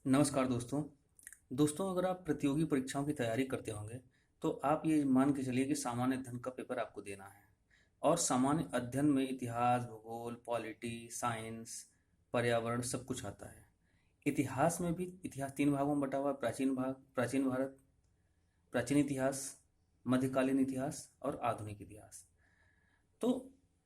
नमस्कार दोस्तों। अगर आप प्रतियोगी परीक्षाओं की तैयारी करते होंगे तो आप ये मान के चलिए कि सामान्य अध्ययन का पेपर आपको देना है। और सामान्य अध्ययन में इतिहास, भूगोल, पॉलिटी, साइंस, पर्यावरण सब कुछ आता है। इतिहास में भी इतिहास 3 भागों में बटा हुआ है। प्राचीन भारत, प्राचीन इतिहास, मध्यकालीन इतिहास और आधुनिक इतिहास। तो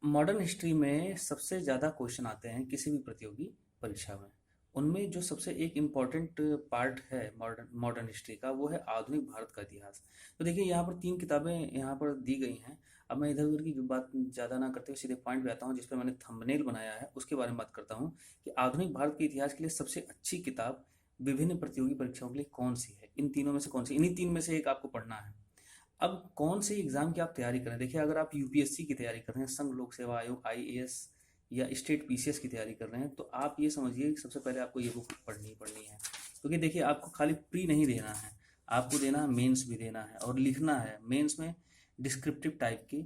मॉडर्न हिस्ट्री में सबसे ज़्यादा क्वेश्चन आते हैं किसी भी प्रतियोगी परीक्षा में। उनमें जो सबसे एक इम्पॉर्टेंट पार्ट है मॉडर्न मॉडर्न हिस्ट्री का, वो है आधुनिक भारत का इतिहास। तो देखिए यहाँ पर 3 किताबें यहाँ पर दी गई हैं। अब मैं इधर उधर की बात ज़्यादा ना करते हुए सीधे पॉइंट पे आता हूँ, जिस पर मैंने थंबनेल बनाया है उसके बारे में बात करता हूँ कि आधुनिक भारत के इतिहास के लिए सबसे अच्छी किताब विभिन्न प्रतियोगी परीक्षाओं के लिए कौन सी है। इन तीनों में से कौन सी, इन्हीं 3 में से एक आपको पढ़ना है। अब कौन से एग्ज़ाम की आप तैयारी कर रहे हैं? देखिए, अगर आप यूपीएससी की तैयारी कर रहे हैं, संघ लोक सेवा आयोग, आईएएस या स्टेट पीसीएस की तैयारी कर रहे हैं, तो आप ये समझिए कि सबसे पहले आपको ये बुक पढ़नी ही पढ़नी है। क्योंकि देखिए, आपको खाली प्री नहीं देना है, आपको देना है मेंस भी देना है और लिखना है। मेंस में डिस्क्रिप्टिव टाइप के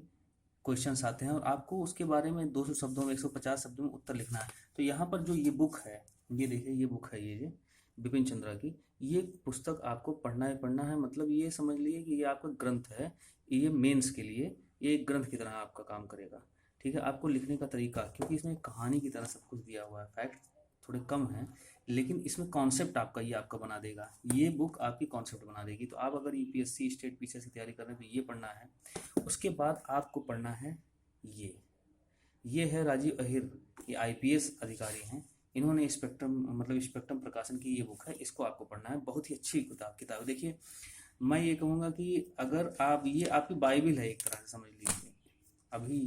क्वेश्चंस आते हैं और आपको उसके बारे में 200 शब्दों में, 150 शब्दों में उत्तर लिखना है। तो यहाँ पर जो ये बुक है, ये देखिए, ये बुक है, ये बिपिन चंद्रा की। ये पुस्तक आपको पढ़ना ही पढ़ना है। मतलब ये समझ लिए कि ये आपका ग्रंथ है। ये मेंस के लिए ये एक ग्रंथ की तरह आपका काम करेगा। ठीक है, आपको लिखने का तरीका, क्योंकि इसमें कहानी की तरह सब कुछ दिया हुआ है। फैक्ट थोड़े कम हैं, लेकिन इसमें कॉन्सेप्ट आपका ये आपका बना देगा। ये बुक आपकी कॉन्सेप्ट बना देगी। तो आप अगर यूपीएससी, स्टेट पीसीएस की तैयारी कर रहे हैं तो ये पढ़ना है। उसके बाद आपको पढ़ना है ये ये है राजीव अहिर। ये आईपीएस अधिकारी हैं। इन्होंने स्पेक्ट्रम प्रकाशन की ये बुक है, इसको आपको पढ़ना है। बहुत ही अच्छी किताब है। देखिए, मैं ये कहूँगा कि अगर आप, ये आपकी बाइबिल है एक तरह से समझ लीजिए। अभी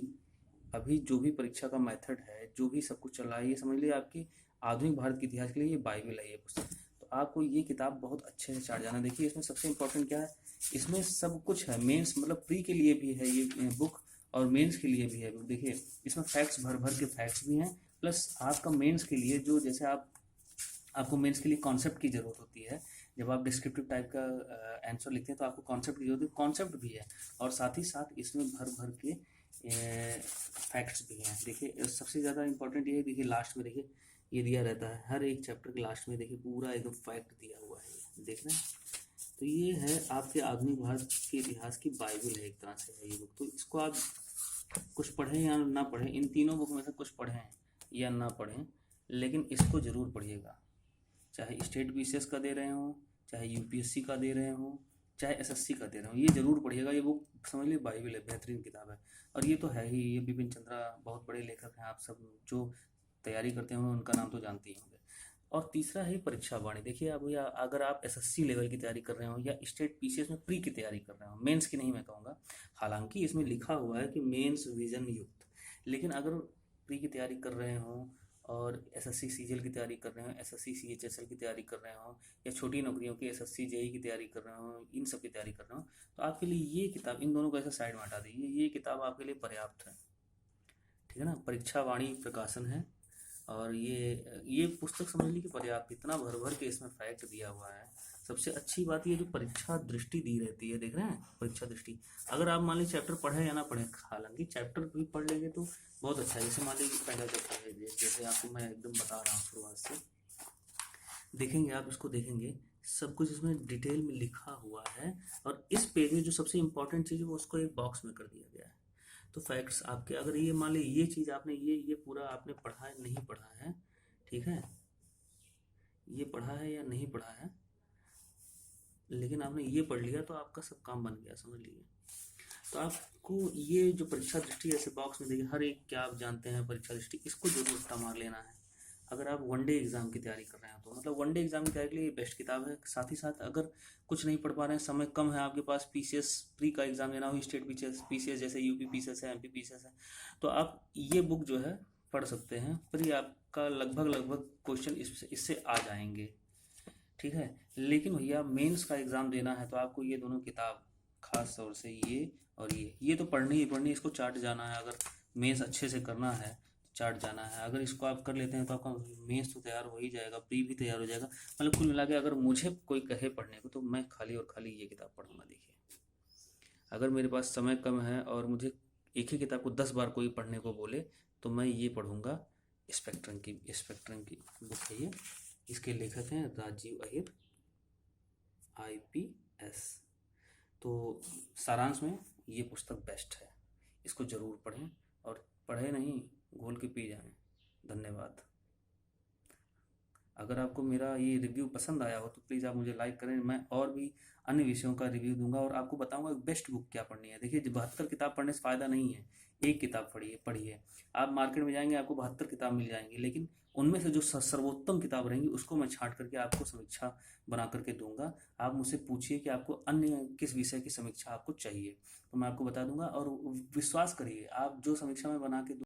अभी जो भी परीक्षा का मेथड है, जो भी सब कुछ चल रहा है, ये समझ लीजिए आपकी आधुनिक भारत के इतिहास के लिए ये बाइबिल है, ये पुस्तक। तो आपको ये किताब बहुत अच्छे से चाट जाना। देखिए, इसमें सबसे इम्पोर्टेंट क्या है, इसमें सब कुछ है। मेंस मतलब प्री के लिए भी है ये बुक और मेंस के लिए भी है बुक। देखिए, इसमें फैक्ट्स भर भर के फैक्ट्स भी हैं। प्लस आपका मेंस के लिए जो, जैसे आपको मेंस के लिए कॉन्सेप्ट की ज़रूरत होती है। जब आप डिस्क्रिप्टिव टाइप का आंसर लिखते हैं तो आपको कॉन्सेप्ट की जरूरत है। कॉन्सेप्ट भी है और साथ ही साथ इसमें भर भर के फैक्ट्स भी हैं। देखिए, सबसे ज़्यादा इंपॉर्टेंट ये है, देखिए लास्ट में देखिए ये दिया रहता है। हर एक चैप्टर के लास्ट में देखिए पूरा एकदम फैक्ट दिया हुआ है, ये देख रहे हैं। तो ये है आपके आधुनिक भारत के इतिहास की बाइबल है, एक तरह से है ये बुक। तो इसको आप कुछ पढ़ें या ना पढ़ें, इन तीनों बुक में से कुछ पढ़ें या ना पढ़ें, लेकिन इसको ज़रूर पढ़िएगा। चाहे स्टेट बीसीएस का दे रहे हों, चाहे यूपीएससी का दे रहे हों, चाहे एसएससी का दे रहे हों, ये ज़रूर पढ़िएगा। ये बुक समझ लीजिए बाइबिल है, बेहतरीन किताब है। और ये तो है ही, ये बिपिन चंद्रा बहुत बड़े लेखक हैं। आप सब जो तैयारी करते होंगे उनका नाम तो जानते ही होंगे। और तीसरा है परीक्षा वाणी। देखिए, अब या अगर आप एसएससी लेवल की तैयारी कर रहे हो या स्टेट पीसीएस में प्री की तैयारी कर रहे हो, मेंस की नहीं मैं कहूँगा। हालांकि इसमें लिखा हुआ है कि मेंस विजन युक्त, लेकिन अगर प्री की तैयारी कर रहे हो और एसएससी सीजीएल की तैयारी कर रहे हो, एसएससी सीएचएसएल की तैयारी कर रहे हो, या छोटी नौकरियों की एसएससी जेई की तैयारी कर रहे हो, इन सब की तैयारी कर रहे हो, तो आपके लिए ये किताब, इन दोनों को ऐसा साइड में हटा दीजिए, ये किताब आपके लिए पर्याप्त है। ठीक है ना, परीक्षा वाणी प्रकाशन है। और ये पुस्तक समझ लीजिए कि पर्याप्त, इतना भर भर के इसमें फैक्ट दिया हुआ है। सबसे अच्छी बात ये जो परीक्षा दृष्टि दी रहती है, देख रहे हैं, परीक्षा दृष्टि। अगर आप मान लीजिए चैप्टर पढ़े या ना पढ़े, हालांकि चैप्टर भी पढ़ लेंगे तो बहुत अच्छा है। जैसे मान लीजिए पहला चैप्टर है, जैसे आपको मैं एकदम बता रहा हूँ शुरुआत से, देखेंगे आप, इसको देखेंगे, सब कुछ इसमें डिटेल में लिखा हुआ है। और इस पेज में जो सबसे इंपॉर्टेंट चीज़ है वो उसको एक बॉक्स में कर दिया गया है। तो फैक्ट्स आपके, अगर ये मान लीजिए ये चीज़ आपने, ये पूरा आपने पढ़ा है नहीं पढ़ा है, ठीक है, ये पढ़ा है या नहीं पढ़ा है, लेकिन आपने ये पढ़ लिया तो आपका सब काम बन गया, समझ लीजिए। तो आपको ये जो परीक्षा दृष्टि ऐसे बॉक्स में देखिए, हर एक, क्या आप जानते हैं परीक्षा दृष्टि, इसको जरूर रट्टा मार लेना है। अगर आप वनडे एग्ज़ाम की तैयारी कर रहे हैं तो मतलब वनडे एग्ज़ाम की तैयारी के लिए बेस्ट किताब है। साथ ही साथ अगर कुछ नहीं पढ़ पा रहे हैं, समय कम है आपके पास, पीसीएस प्री का एग्ज़ाम देना हो, स्टेट पीसीएस जैसे यूपी पीसीएस है, एमपी पीसीएस है, तो आप ये बुक जो है पढ़ सकते हैं। प्री आपका लगभग लगभग क्वेश्चन इससे आ जाएंगे। ठीक है, लेकिन भैया मेंस का एग्ज़ाम देना है तो आपको ये दोनों किताब, खास तौर से ये और ये तो पढ़नी ही पढ़नी, इसको चाट जाना है। अगर मेंस अच्छे से करना है तो चाट जाना है। अगर इसको आप कर लेते हैं तो आपका मेंस तो तैयार हो ही जाएगा, प्री भी तैयार हो जाएगा। मतलब कुल मिला के अगर मुझे कोई कहे पढ़ने को तो मैं खाली और खाली ये किताब पढ़ूंगा। देखिए, अगर मेरे पास समय कम है और मुझे एक ही किताब को 10 बार कोई पढ़ने को बोले तो मैं ये पढ़ूंगा। स्पेक्ट्रम की बुक है ये। इसके लेखक हैं राजीव अहिर, IPS। तो सारांश में ये पुस्तक बेस्ट है, इसको ज़रूर पढ़ें, और पढ़े नहीं, घोल के पी जाएं। धन्यवाद। अगर आपको मेरा ये रिव्यू पसंद आया हो तो प्लीज़ आप मुझे लाइक करें। मैं और भी अन्य विषयों का रिव्यू दूंगा और आपको बताऊंगा बेस्ट बुक क्या पढ़नी है। देखिए, 72 किताब पढ़ने से फ़ायदा नहीं है, एक किताब पढ़िए। आप मार्केट में जाएंगे, आपको 72 किताब मिल जाएंगी, लेकिन उनमें से जो सर्वोत्तम किताब रहेंगी उसको मैं छांट करके आपको समीक्षा बना करके दूंगा। आप मुझसे पूछिए कि आपको अन्य किस विषय की समीक्षा आपको चाहिए, तो मैं आपको बता दूंगा। और विश्वास करिए, आप जो समीक्षा मैं बना के